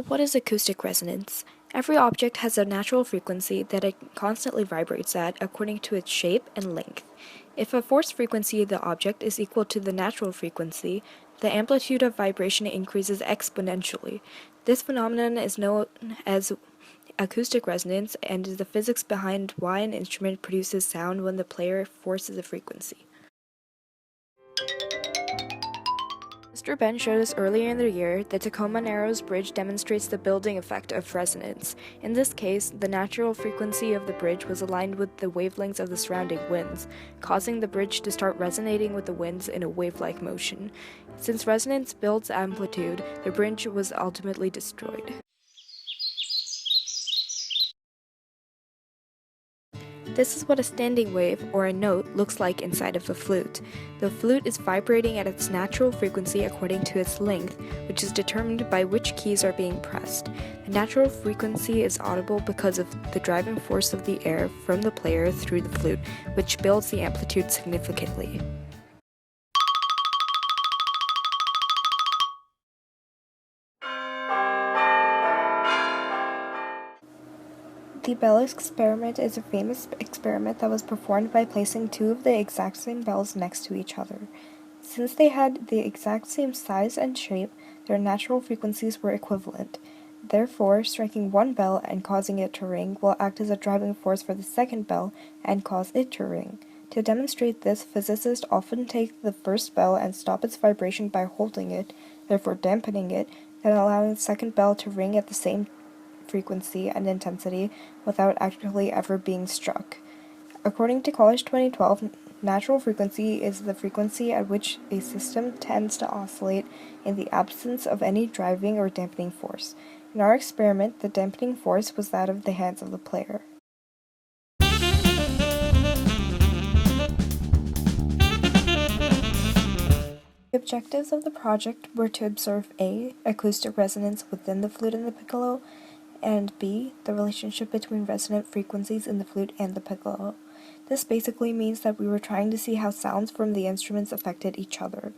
So, what is acoustic resonance? Every object has a natural frequency that it constantly vibrates at according to its shape and length. If a force frequency of the object is equal to the natural frequency, the amplitude of vibration increases exponentially. This phenomenon is known as acoustic resonance and is the physics behind why an instrument produces sound when the player forces a frequency. Mr. Ben showed us earlier in the year that Tacoma Narrows Bridge demonstrates the building effect of resonance. In this case, the natural frequency of the bridge was aligned with the wavelengths of the surrounding winds, causing the bridge to start resonating with the winds in a wave-like motion. Since resonance builds amplitude, the bridge was ultimately destroyed. This is what a standing wave, or a note, looks like inside of a flute. The flute is vibrating at its natural frequency according to its length, which is determined by which keys are being pressed. The natural frequency is audible because of the driving force of the air from the player through the flute, which builds the amplitude significantly. The bell experiment is a famous experiment that was performed by placing two of the exact same bells next to each other. Since they had the exact same size and shape, their natural frequencies were equivalent. Therefore, striking one bell and causing it to ring will act as a driving force for the second bell and cause it to ring. To demonstrate this, physicists often take the first bell and stop its vibration by holding it, therefore dampening it, then allowing the second bell to ring at the same frequency and intensity without actually ever being struck. According to College 2012, natural frequency is the frequency at which a system tends to oscillate in the absence of any driving or dampening force. In our experiment, the dampening force was that of the hands of the player. The objectives of the project were to observe A. Acoustic resonance within the flute and the piccolo, and B. The relationship between resonant frequencies in the flute and the piccolo. This basically means that we were trying to see how sounds from the instruments affected each other.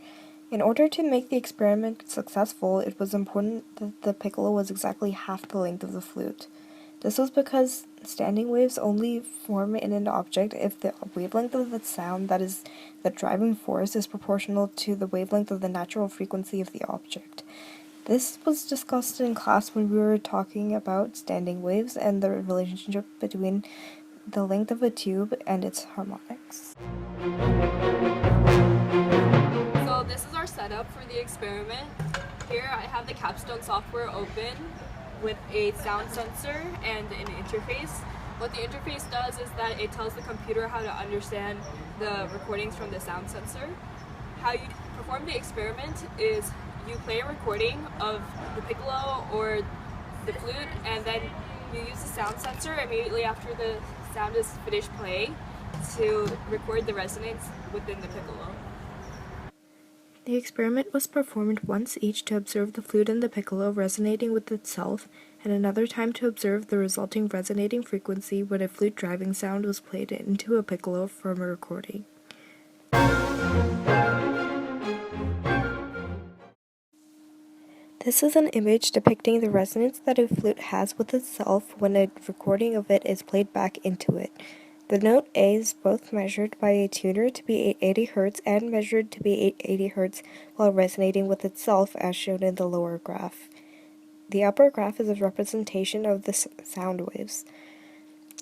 In order to make the experiment successful, it was important that the piccolo was exactly half the length of the flute. This was because standing waves only form in an object if the wavelength of the sound, that is, the driving force, is proportional to the wavelength of the natural frequency of the object. This was discussed in class when we were talking about standing waves and the relationship between the length of a tube and its harmonics. So this is our setup for the experiment. Here I have the Capstone software open with a sound sensor and an interface. What the interface does is that it tells the computer how to understand the recordings from the sound sensor. How you perform the experiment is you play a recording of the piccolo or the flute, and then you use the sound sensor immediately after the sound is finished playing to record the resonance within the piccolo. The experiment was performed once each to observe the flute and the piccolo resonating with itself, and another time to observe the resulting resonating frequency when a flute driving sound was played into a piccolo from a recording. This is an image depicting the resonance that a flute has with itself when a recording of it is played back into it. The note A is both measured by a tuner to be 880 Hz and measured to be 880 Hz while resonating with itself, as shown in the lower graph. The upper graph is a representation of the sound waves.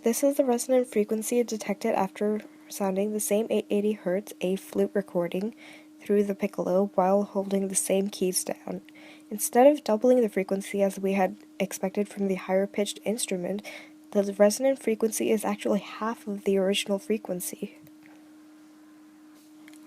This is the resonant frequency detected after sounding the same 880 Hz, a flute recording, through the piccolo while holding the same keys down. Instead of doubling the frequency as we had expected from the higher-pitched instrument, the resonant frequency is actually half of the original frequency.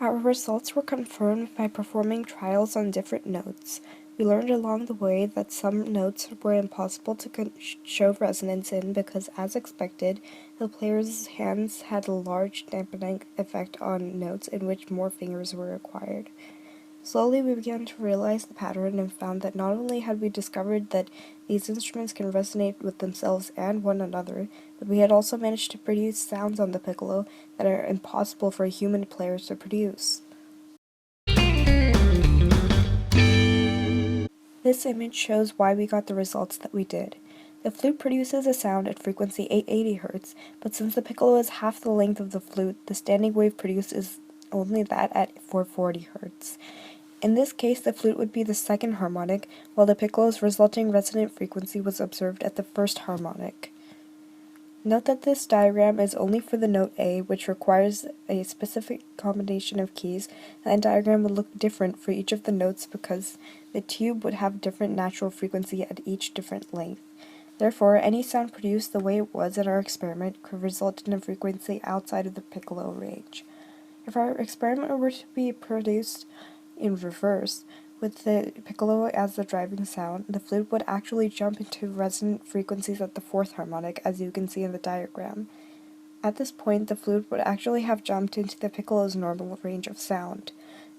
Our results were confirmed by performing trials on different notes. We learned along the way that some notes were impossible to show resonance in because, as expected, the player's hands had a large dampening effect on notes in which more fingers were required. Slowly we began to realize the pattern and found that not only had we discovered that these instruments can resonate with themselves and one another, but we had also managed to produce sounds on the piccolo that are impossible for human players to produce. This image shows why we got the results that we did. The flute produces a sound at frequency 880 Hz, but since the piccolo is half the length of the flute, the standing wave produced is only that at 440 Hz. In this case, the flute would be the second harmonic, while the piccolo's resulting resonant frequency was observed at the first harmonic. Note that this diagram is only for the note A, which requires a specific combination of keys, and the diagram would look different for each of the notes because the tube would have different natural frequency at each different length. Therefore, any sound produced the way it was in our experiment could result in a frequency outside of the piccolo range. If our experiment were to be produced in reverse, with the piccolo as the driving sound, the flute would actually jump into resonant frequencies at the fourth harmonic, as you can see in the diagram. At this point, the flute would actually have jumped into the piccolo's normal range of sound.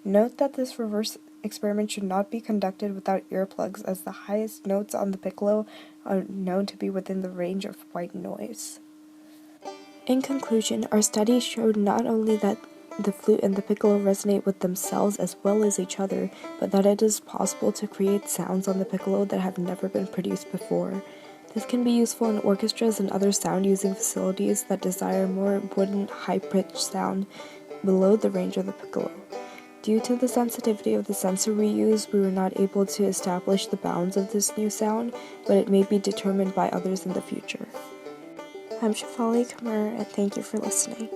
Note that this reverse experiment should not be conducted without earplugs, as the highest notes on the piccolo are known to be within the range of white noise. In conclusion, our study showed not only that the flute and the piccolo resonate with themselves as well as each other, but that it is possible to create sounds on the piccolo that have never been produced before. This can be useful in orchestras and other sound-using facilities that desire more wooden, high-pitched sound below the range of the piccolo. Due to the sensitivity of the sensor we used, we were not able to establish the bounds of this new sound, but it may be determined by others in the future. I'm Shafali Kamar, and thank you for listening.